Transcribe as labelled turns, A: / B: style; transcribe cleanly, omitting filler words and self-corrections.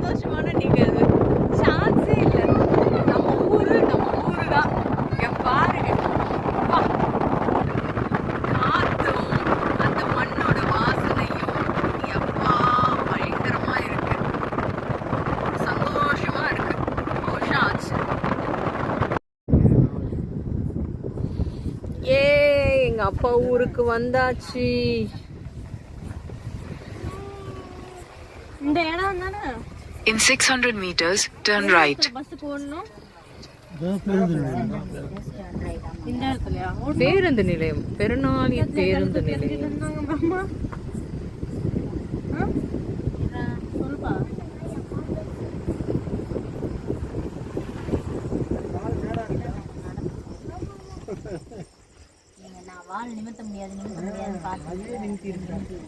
A: சந்தோஷமான நிகழ்வு. சான்ஸே இல்லை. நம்ம ஊரு தான். இங்க பாருங்க, அப்பா, காத்தும் அந்த மண்ணோட வாசனையும் எப்பா பயங்கரமா இருக்கு. சந்தோஷமா இருக்கு. ரொம்ப வருஷம் ஆச்சு. ஏ, எங்க அப்பா ஊருக்கு வந்தாச்சு. இந்த இடம் தானே.
B: In 600 meters, turn right.
A: பஸ்ஸுக்கு ஓடணும். இந்த இடத்துலயா? பேருந்து நிலையம், பெருநாளி பேருந்து நிலையம். சொல்லுப்பா.
C: நான் வால் நிமித்த முடியாது பார்த்து